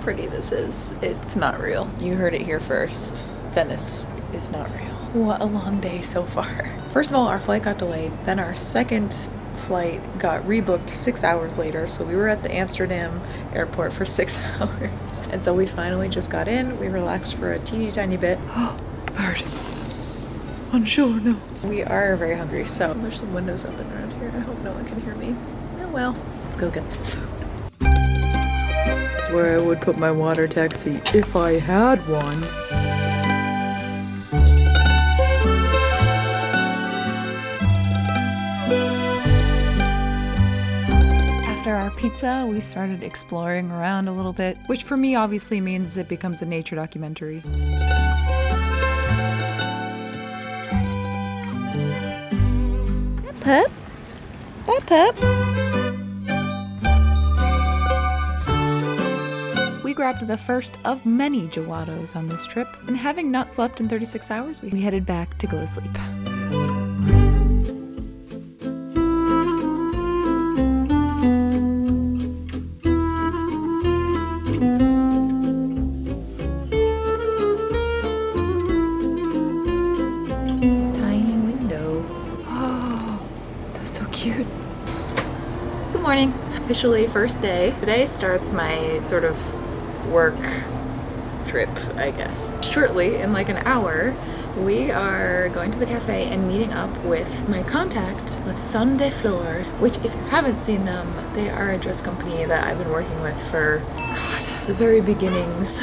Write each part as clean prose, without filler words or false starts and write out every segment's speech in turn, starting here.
pretty this is. It's not real. You heard it here first. Venice is not real. What a long day so far. First of all, our flight got delayed. Then our second flight got rebooked 6 hours later. So we were at the Amsterdam airport for 6 hours. And so we finally just got in. We relaxed for a teeny tiny bit. Oh, bird. Unsure, no. We are very hungry, so there's some windows open around here. I hope no one can hear me. Oh well, let's go get some food. This is where I would put my water taxi if I had one. After our pizza, we started exploring around a little bit, which for me obviously means it becomes a nature documentary. Pup? Bye, pup. We grabbed the first of many gelatos on this trip, and having not slept in 36 hours, we headed back to go to sleep. Good morning. Officially first day. Today starts my sort of work trip, I guess. Shortly, in like an hour, we are going to the cafe and meeting up with my contact with Son de Flor, which if you haven't seen them, they are a dress company that I've been working with for, the very beginnings.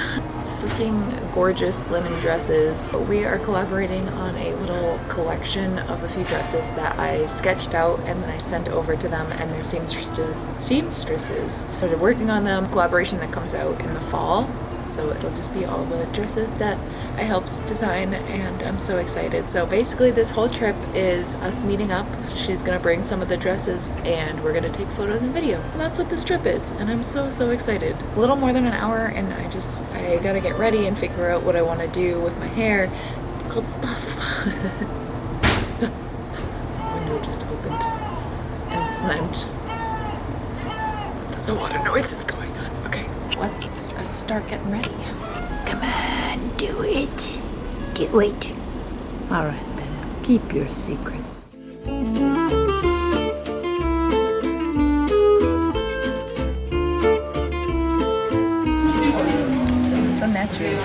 Freaking gorgeous linen dresses. We are collaborating on a little collection of a few dresses that I sketched out and then I sent over to them and their seamstresses started working on them. Collaboration that comes out in the fall. So it'll just be all the dresses that I helped design and I'm so excited. So basically this whole trip is us meeting up. She's gonna bring some of the dresses and we're gonna take photos and video. And that's what this trip is and I'm so excited. A little more than an hour and I gotta get ready and figure out what I wanna do with my hair. Cold stuff. Window just opened and slammed. There's a lot of noises going on. Okay. Let's start getting ready. Come on, do it. Do it. All right then, keep your secrets. So natural.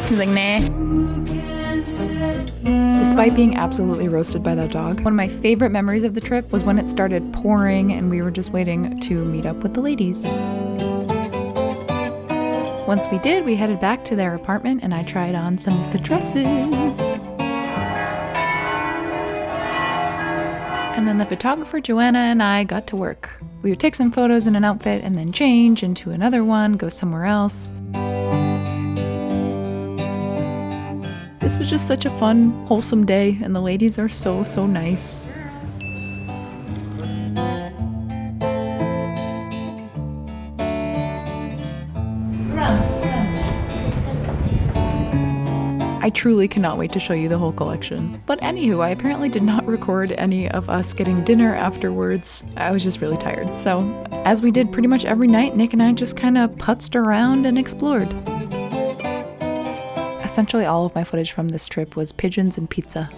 He's like, nah. Despite being absolutely roasted by that dog, one of my favorite memories of the trip was when it started pouring and we were just waiting to meet up with the ladies. Once we did, we headed back to their apartment and I tried on some of the dresses. And then the photographer Joanna and I got to work. We would take some photos in an outfit and then change into another one, go somewhere else. This was just such a fun, wholesome day, and the ladies are so nice. I truly cannot wait to show you the whole collection. But anywho, I apparently did not record any of us getting dinner afterwards. I was just really tired. So, as we did pretty much every night, Nick and I just kind of putzed around and explored. Essentially all of my footage from this trip was pigeons and pizza.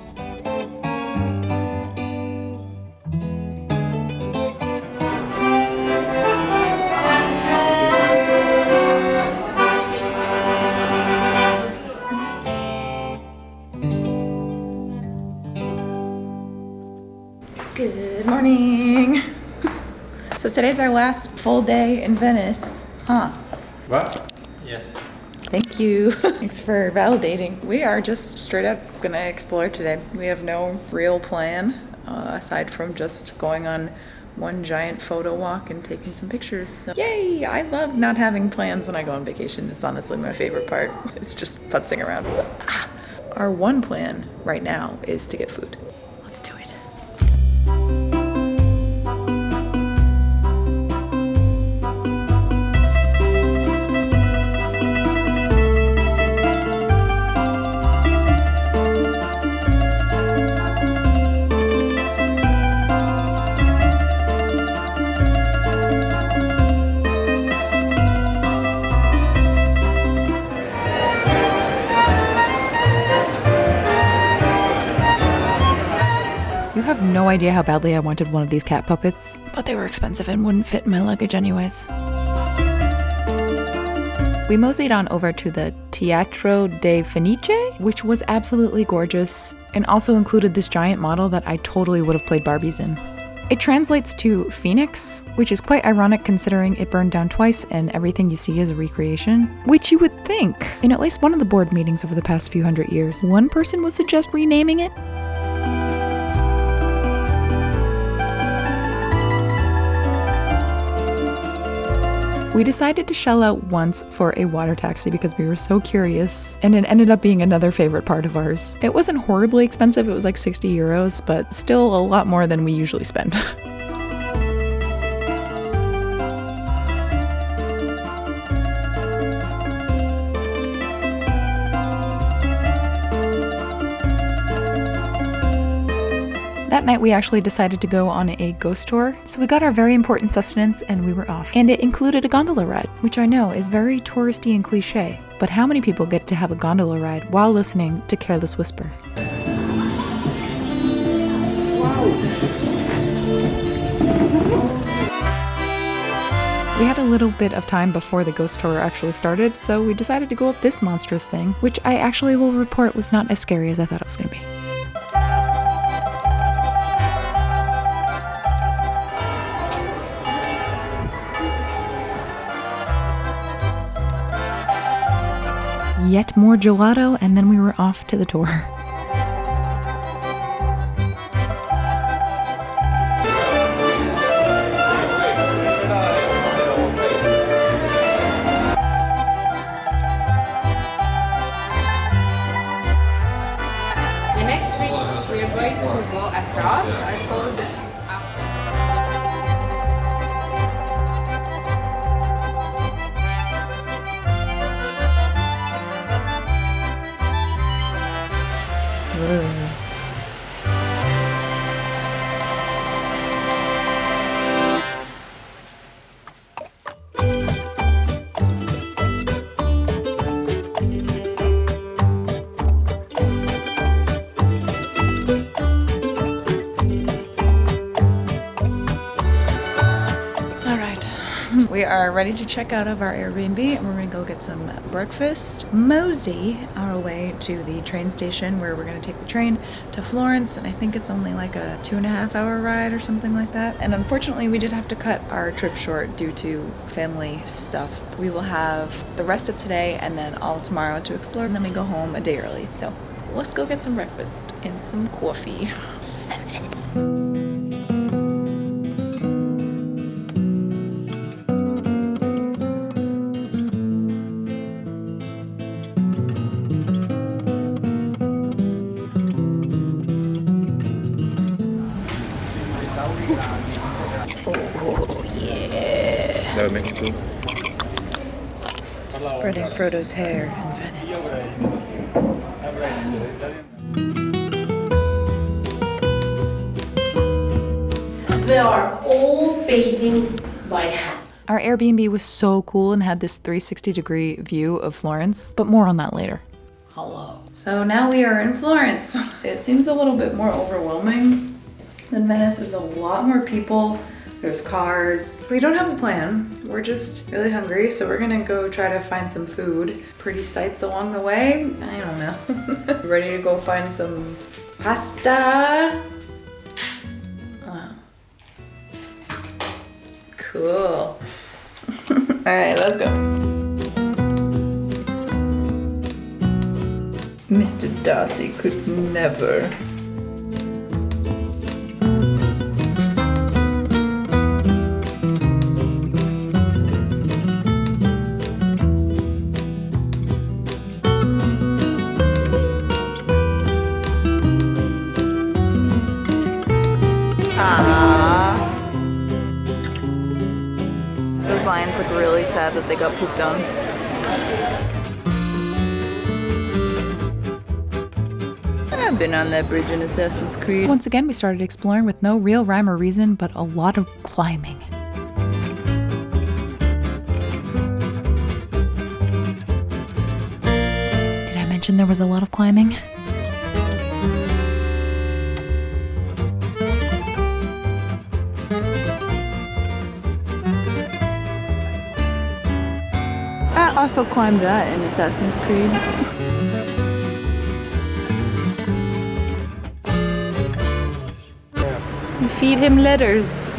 Good morning. So today's our last full day in Venice, huh? What? Yes. Thank you. Thanks for validating. We are just straight up gonna explore today. We have no real plan aside from just going on one giant photo walk and taking some pictures. So, yay! I love not having plans when I go on vacation. It's honestly my favorite part. It's just putzing around. Our one plan right now is to get food. Let's do it. no idea how badly I wanted one of these cat puppets, but they were expensive and wouldn't fit in my luggage anyways. We moseyed on over to the Teatro de Fenice, which was absolutely gorgeous and also included this giant model that I totally would have played Barbies in. It translates to Phoenix, which is quite ironic considering it burned down twice and everything you see is a recreation. Which you would think, in at least one of the board meetings over the past few hundred years, one person would suggest renaming it. We decided to shell out once for a water taxi because we were so curious, and it ended up being another favorite part of ours. It wasn't horribly expensive, it was like 60 euros, but still a lot more than we usually spend. That night we actually decided to go on a ghost tour, so we got our very important sustenance and we were off. And it included a gondola ride, which I know is very touristy and cliche, but how many people get to have a gondola ride while listening to Careless Whisper? We had a little bit of time before the ghost tour actually started, so we decided to go up this monstrous thing, which I actually will report was not as scary as I thought it was going to be. Yet more gelato, and then we were off to the tour. The next week we are going to go across. I told them We are ready to check out of our Airbnb and we're gonna go get some breakfast. Mosey our way to the train station where we're gonna take the train to Florence, and I think it's only like a 2.5 hour ride or something like that. And unfortunately we did have to cut our trip short due to family stuff. We will have the rest of today and then all of tomorrow to explore, and then we go home a day early. So let's go get some breakfast and some coffee. That would make it cool. Spreading Frodo's hair in Venice. They are all bathing by hand. Our Airbnb was so cool and had this 360-degree view of Florence, but more on that later. Hello. So now we are in Florence. It seems a little bit more overwhelming than Venice. There's a lot more people. There's cars. We don't have a plan. We're just really hungry, so we're gonna go try to find some food. Pretty sights along the way. I don't know. Ready to go find some pasta? Wow. Cool. All right, let's go. Mr. Darcy could never. Those lions look really sad that they got pooped on. I've been on that bridge in Assassin's Creed. Once again, we started exploring with no real rhyme or reason, but a lot of climbing. Did I mention there was a lot of climbing? I also climbed that in Assassin's Creed. We feed him letters.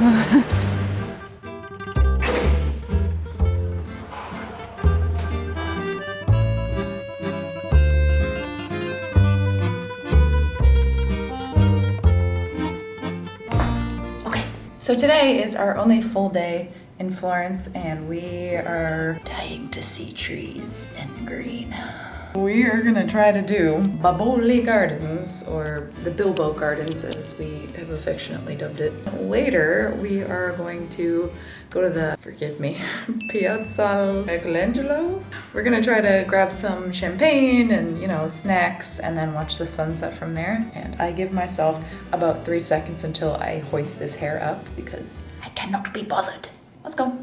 So today is our only full day in Florence and we are dying to see trees and green. We are gonna try to do Baboli Gardens, or the Bilbo Gardens as we have affectionately dubbed it. Later we are going to go to the, forgive me, Piazza Michelangelo. We're gonna try to grab some champagne and, you know, snacks and then watch the sunset from there. And I give myself about 3 seconds until I hoist this hair up because I cannot be bothered. Let's go.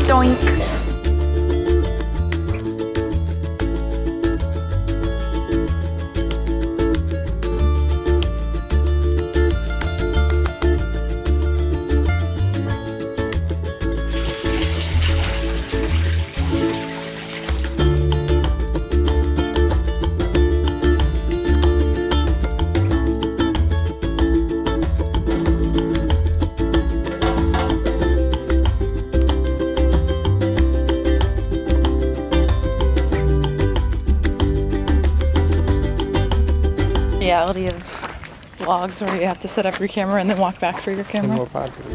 Doink. Reality of vlogs where you have to set up your camera and then walk back for your camera. More popular.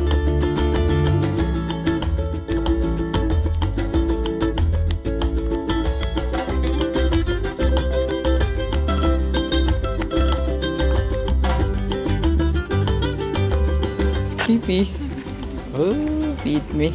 Creepy. Oh, Feed me.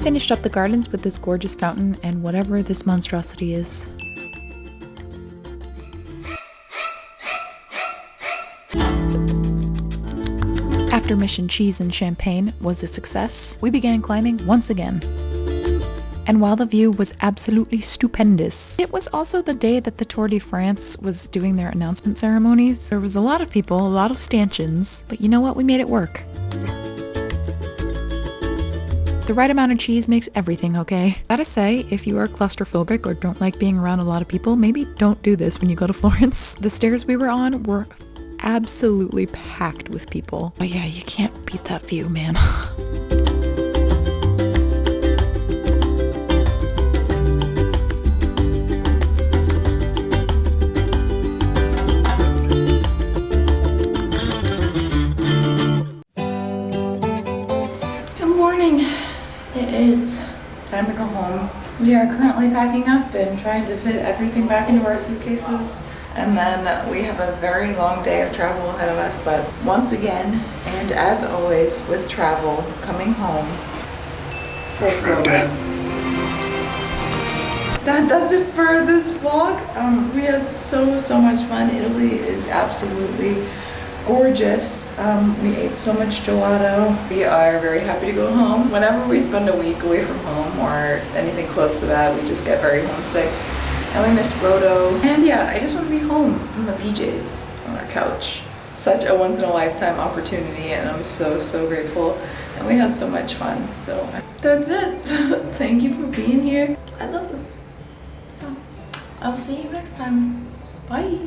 Finished up the gardens with this gorgeous fountain and whatever this monstrosity is. After Mission Cheese and Champagne was a success, we began climbing once again. And while the view was absolutely stupendous, it was also the day that the Tour de France was doing their announcement ceremonies. There was a lot of people, a lot of stanchions, but you know what? We made it work. The right amount of cheese makes everything okay. Gotta say, if you are claustrophobic or don't like being around a lot of people, maybe don't do this when you go to Florence. The stairs we were on were absolutely packed with people. But yeah, you can't beat that view, man. Good morning. It is time to go home. We are currently packing up and trying to fit everything back into our suitcases. And then we have a very long day of travel ahead of us, but once again, and as always with travel, coming home for Florence. That does it for this vlog. We had so much fun. Italy is absolutely gorgeous. We ate so much gelato. We are very happy to go home. Whenever we spend a week away from home or anything close to that, we just get very homesick. And we miss Roto. And yeah, I just want to be home in my PJs on our couch. Such a once in a lifetime opportunity and I'm so grateful. And we had so much fun. So that's it. Thank you for being here. I love you. So I'll see you next time. Bye.